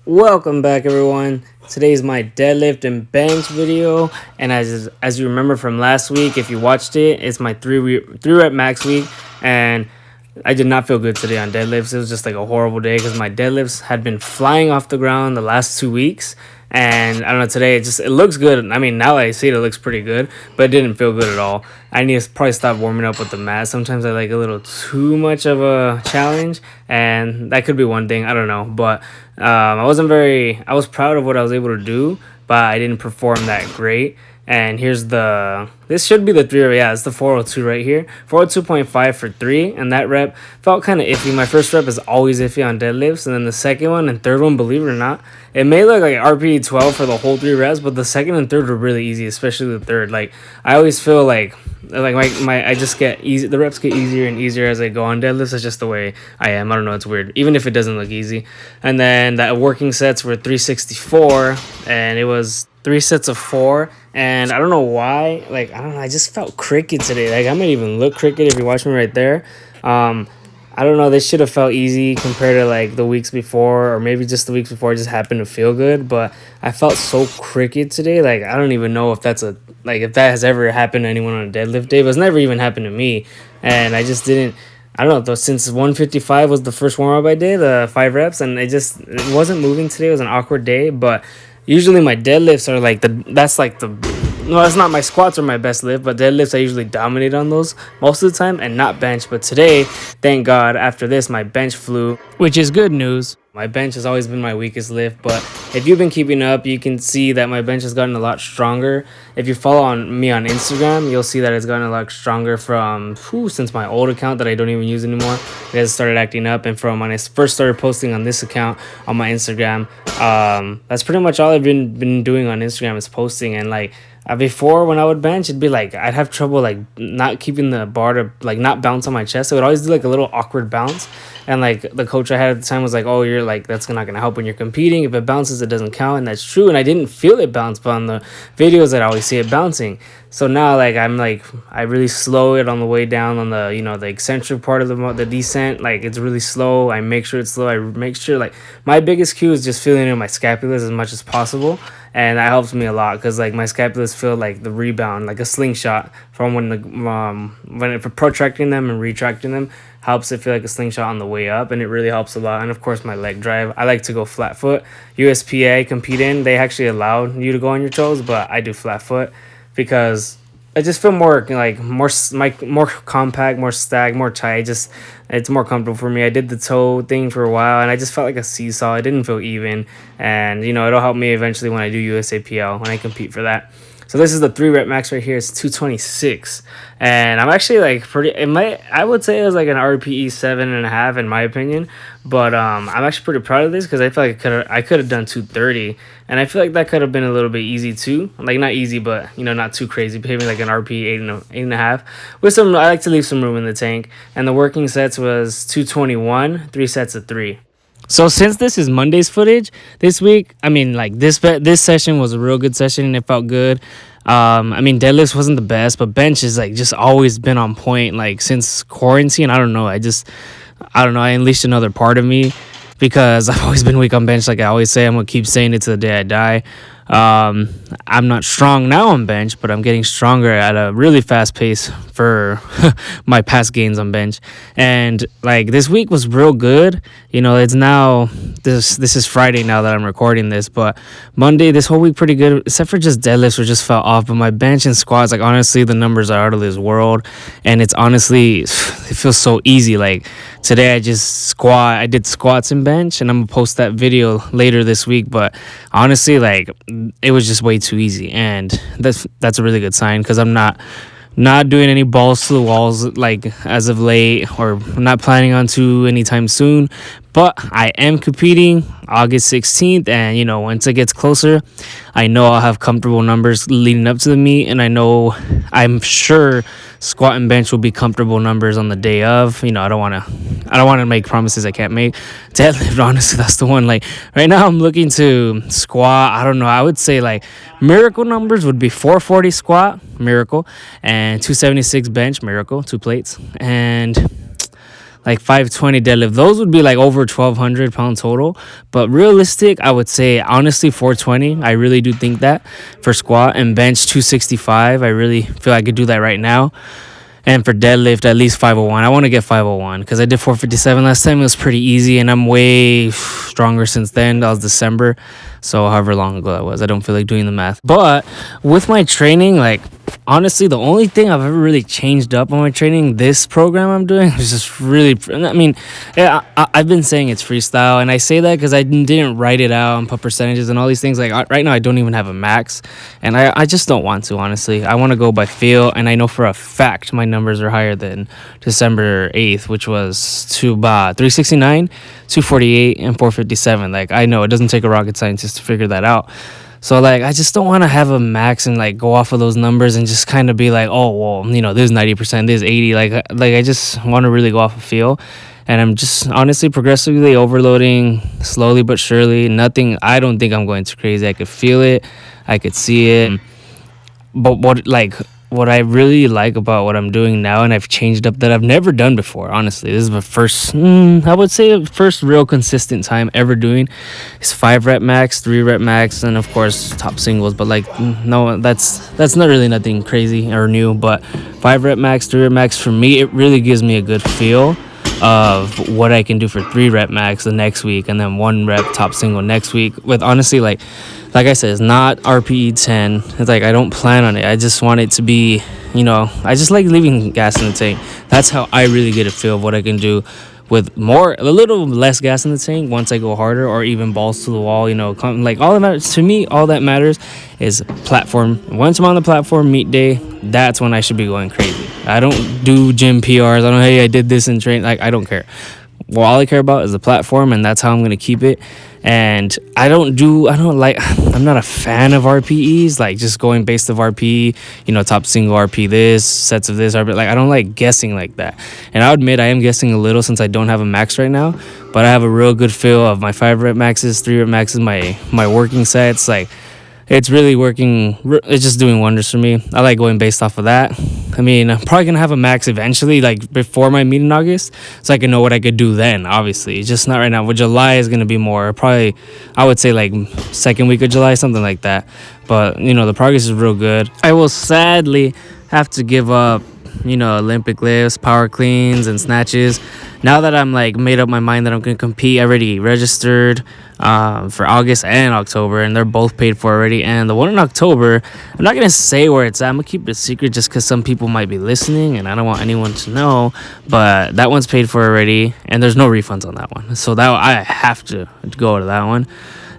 Welcome back, everyone. Today's my deadlift and bench video, and as you remember from last week, if you watched it, it's my three rep max week, and I did not feel good today on deadlifts. It was just like a horrible day because my deadlifts had been flying off the ground the last 2 weeks, and I don't know, today it looks good. I mean, now I see it looks pretty good, but it didn't feel good at all. I need to probably stop warming up with the mat. Sometimes I like a little too much of a challenge, and that could be one thing. I don't know, but I was proud of what I was able to do, but I didn't perform that great. And this should be the three rep. Yeah, it's the 402 right here. 402.5 for three. And that rep felt kind of iffy. My first rep is always iffy on deadlifts. And then the second one and third one, believe it or not, it may look like RPE 12 for the whole three reps, but the second and third were really easy, especially the third. Like, I always feel like I just get easy. The reps get easier and easier as I go on deadlifts. That's just the way I am. I don't know. It's weird, even if it doesn't look easy. And then that working sets were 364, and it was 3 sets of 4. And I don't know why. Like, I don't know. I just felt crooked today. Like, I might even look crooked if you watch me right there. I don't know. This should have felt easy compared to like the weeks before, or maybe just the weeks before. Just happened to feel good, but I felt so crooked today. Like, I don't even know if if that has ever happened to anyone on a deadlift day. But it's never even happened to me, and I just didn't. I don't know though. Since 155 was the first warm up I did, the 5 reps, and it wasn't moving today. It was an awkward day, but usually my deadlifts are like no, that's not, my squats are my best lift, but deadlifts I usually dominate on those most of the time, and not bench. But today, thank God, after this my bench flew, which is good news. My bench has always been my weakest lift, but if you've been keeping up, you can see that my bench has gotten a lot stronger. If you follow me on Instagram, you'll see that it's gotten a lot stronger since my old account that I don't even use anymore. It has started acting up, and from when I first started posting on this account on my Instagram, that's pretty much all I've been doing on Instagram is posting. And like, before, when I would bench, it'd be like I'd have trouble like not keeping the bar to like not bounce on my chest. It would always do like a little awkward bounce, and like the coach I had at the time was like, "Oh, you're like, that's not gonna help when you're competing. If it bounces, it doesn't count," and that's true. And I didn't feel it bounce, but on the videos I always see it bouncing. So now like I really slow it on the way down on the the eccentric part of the descent. Like, it's really slow. I make sure it's slow. I make sure, like, my biggest cue is just feeling in my scapulas as much as possible. And that helps me a lot because like my scapulas feel like the rebound, like a slingshot from protracting them and retracting them helps it feel like a slingshot on the way up, and it really helps a lot. And of course, my leg drive, I like to go flat foot. USPA compete in, they actually allow you to go on your toes, but I do flat foot because I just feel more more compact, more stacked, more tight. Just, it's more comfortable for me. I did the toe thing for a while, and I just felt like a seesaw. It didn't feel even, and it'll help me eventually when I do USAPL, when I compete for that. So this is the 3 rep max right here. It's 226, and I'm actually like I would say it was like an RPE 7.5 in my opinion, but I'm actually pretty proud of this because I feel like I could have done 230, and I feel like that could have been a little bit easy too. Like, not easy, but not too crazy. Maybe like an RPE 8.5 with some. I like to leave some room in the tank, and the working sets was 221, 3 sets of 3. So since this is Monday's footage this week, I mean, like, this session was a real good session and it felt good. I mean, deadlifts wasn't the best, but bench is like just always been on point. Like, since quarantine, I don't know. I don't know. I unleashed another part of me because I've always been weak on bench. Like I always say, I'm gonna keep saying it to the day I die. I'm not strong now on bench, but I'm getting stronger at a really fast pace for my past gains on bench. And like, this week was real good. It's now this is Friday now that I'm recording this, but Monday, this whole week pretty good, except for just deadlifts, which just fell off. But my bench and squats, like, honestly, the numbers are out of this world, and it's honestly, it feels so easy. Like, today I did squats and bench, and I'm gonna post that video later this week. But honestly, like, it was just way too easy, and that's a really good sign because I'm not doing any balls to the walls like as of late, or not planning on to anytime soon. But I am competing August 16th, and once it gets closer, I know I'll have comfortable numbers leading up to the meet, and I'm sure squat and bench will be comfortable numbers on the day of. I don't want to make promises I can't make. Deadlift, honestly, that's the one. Like, right now I'm looking to squat, I don't know, I would say like miracle numbers would be 440 squat, miracle, and 276 bench, miracle, 2 plates. And like 520 deadlift. Those would be like over 1,200 pound total. But realistic, I would say honestly 420. I really do think that for squat, and bench 265. I really feel I could do that right now. And for deadlift, at least 501. I want to get 501 because I did 457 last time. It was pretty easy, and I'm way stronger since then. That was December, so however long ago that was. I don't feel like doing the math. But with my training, like, honestly, the only thing I've ever really changed up on my training, this program I'm doing, is just really, I mean, yeah, I've been saying it's freestyle, and I say that because I didn't write it out and put percentages and all these things. Like, right now, I don't even have a max, and I just don't want to, honestly. I want to go by feel, and I know for a fact my numbers are higher than December 8th, which was 369, 248, and 457. Like, I know it doesn't take a rocket scientist to figure that out. So, like, I just don't want to have a max and, like, go off of those numbers and just kind of be like, oh, well, you know, this is 90%, this is 80. Like I just want to really go off of feel. And I'm just honestly progressively overloading slowly but surely. Nothing, I don't think I'm going too crazy. I could feel it. I could see it. But what I really like about what I'm doing now, and I've changed up that I've never done before, honestly, this is the first, I would say, first real consistent time ever doing, is 5 rep max, 3 rep max, and of course top singles. But like, no, that's not really nothing crazy or new. But 5 rep max, 3 rep max, for me, it really gives me a good feel of what I can do for 3 rep max the next week, and then 1 rep top single next week. With honestly, like I said, it's not RPE 10. It's like I don't plan on it. I just want it to be, you know, I just like leaving gas in the tank. That's how I really get a feel of what I can do with a little less gas in the tank once I go harder, or even balls to the wall. You know, like, all that matters to me. All that matters is platform. Once I'm on the platform, meet day, that's when I should be going crazy. I don't do gym PRs. I don't, hey, I did this in train. Like, I don't care. Well, all I care about is the platform, and that's how I'm going to keep it. And I'm not a fan of RPEs, like just going based of RPE, you know, top single RP this, sets of this RP. Like, I don't like guessing like that. And I'll admit I am guessing a little since I don't have a max right now, but I have a real good feel of my 5 rep maxes, 3 rep maxes, my working sets. Like, it's really working. It's just doing wonders for me. I like going based off of that. I mean, I'm probably going to have a max eventually, like before my meet in August, so I can know what I could do then, obviously. Just not right now. But July is going to be more, probably, I would say like second week of July, something like that. But, you know, the progress is real good. I will sadly have to give up, you know, Olympic lifts, power cleans, and snatches. Now that I'm like made up my mind that I'm going to compete, I already registered for August and October, and they're both paid for already. And the one in October, I'm not going to say where it's at. I'm going to keep it a secret just because some people might be listening and I don't want anyone to know. But that one's paid for already, and there's no refunds on that one. So that I have to go to that one.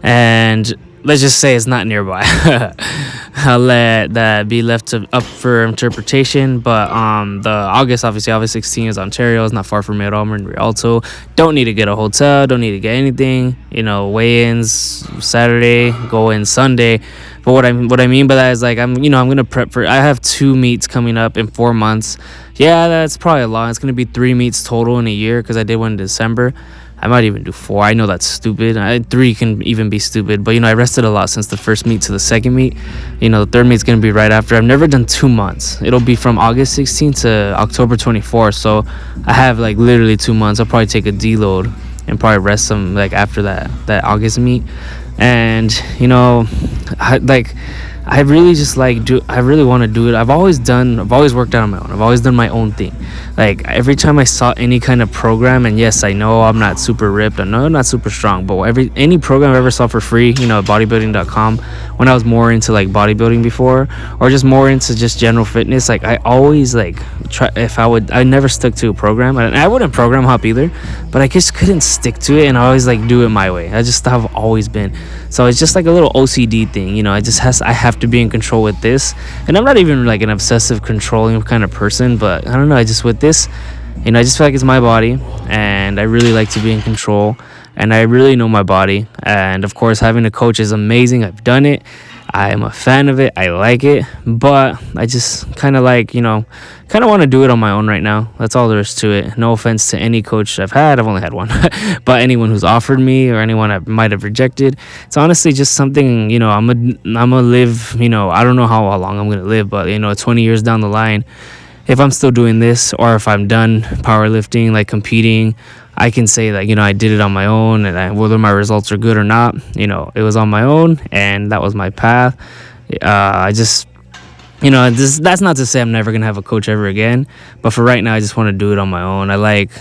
And let's just say it's not nearby. I'll let that be left up for interpretation. But the August 16 is Ontario. It's not far from me at all. I'm in Rialto. Don't need to get a hotel. Don't need to get anything. You know, weigh-ins Saturday, go in Sunday. But what I mean by that is, like, I'm gonna prep for. I have 2 meets coming up in 4 months. Yeah, that's probably a lot. It's gonna be 3 meets total in a year because I did one in December. I might even do 4. I know that's stupid. 3 can even be stupid. But, you know, I rested a lot since the first meet to the second meet. You know, the third meet's going to be right after. I've never done 2 months. It'll be from August 16th to October 24th. So I have, like, literally 2 months. I'll probably take a deload and probably rest some, like, after that August meet. And, you know, I really just I really want to do it. I've always worked out on my own. I've always done my own thing. Like, every time I saw any kind of program, and yes, I know I'm not super ripped, I know I'm not super strong, but any program I ever saw for free, you know, bodybuilding.com, when I was more into like bodybuilding before, or just more into just general fitness, like, I always like try, I never stuck to a program. I wouldn't program hop either, but I just couldn't stick to it, and I always like do it my way. I just have always been. So it's just like a little OCD thing, you know. I have to be in control with this, and I'm not even like an obsessive controlling kind of person, but I don't know, I just with this, you know, I just feel like it's my body, and I really like to be in control, and I really know my body. And of course, having a coach is amazing. I've done it. I am a fan of it. I like it, but I just kind of like, you know, kind of want to do it on my own right now. That's all there is to it. No offense to any coach I've had. I've only had one. But anyone who's offered me, or anyone I might have rejected, it's honestly just something, you know, I'm gonna live, you know, I don't know how long I'm going to live, but, you know, 20 years down the line, if I'm still doing this or if I'm done powerlifting, like competing, I can say that, I did it on my own, and whether my results are good or not, it was on my own, and that was my path. I just, that's not to say I'm never gonna have a coach ever again, but for right now, I just want to do it on my own. I like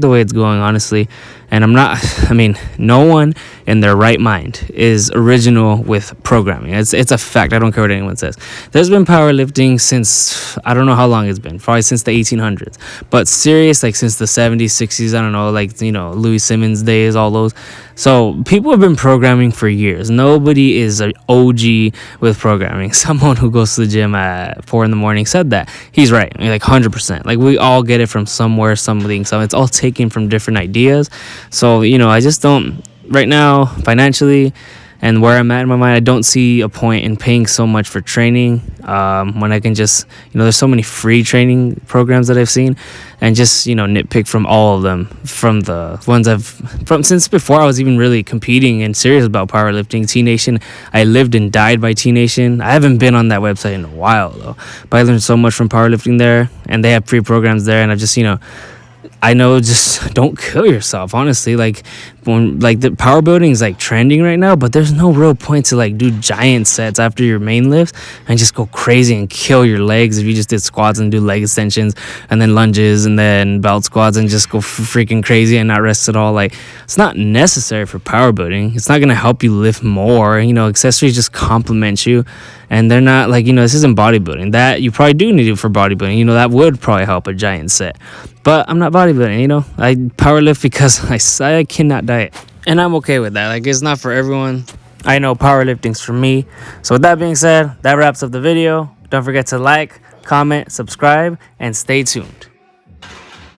the way it's going, honestly, and I'm not. I mean, no one in their right mind is original with programming. It's a fact. I don't care what anyone says. There's been powerlifting since, I don't know how long it's been, probably since the 1800s, but serious, like since the 70s, 60s. I don't know, like Louis Simmons days, all those. So people have been programming for years. Nobody is an OG with programming. Someone who goes to the gym at 4 a.m. said that. He's right, like 100%. Like we all get it from somewhere, something. So it's all taken from different ideas. So I just don't right now financially. And where I'm at in my mind, I don't see a point in paying so much for training when I can just, there's so many free training programs that I've seen, and just, nitpick from all of them, from the ones since before I was even really competing and serious about powerlifting. T-Nation, I lived and died by T-Nation. I haven't been on that website in a while, though, but I learned so much from powerlifting there, and they have free programs there, and I just, I know, just don't kill yourself, honestly. Like when the power building is like trending right now, but there's no real point to like do giant sets after your main lifts and just go crazy and kill your legs if you just did squats and do leg extensions and then lunges and then belt squats and just go freaking crazy and not rest at all. Like, it's not necessary for power building. It's not gonna help you lift more. Accessories just complement you, and they're not like, this isn't bodybuilding. That you probably do need it for bodybuilding. That would probably help a giant set. But I'm not bodybuilding, I powerlift because I cannot diet. And I'm okay with that. Like, it's not for everyone. I know powerlifting's for me. So with that being said, that wraps up the video. Don't forget to like, comment, subscribe, and stay tuned.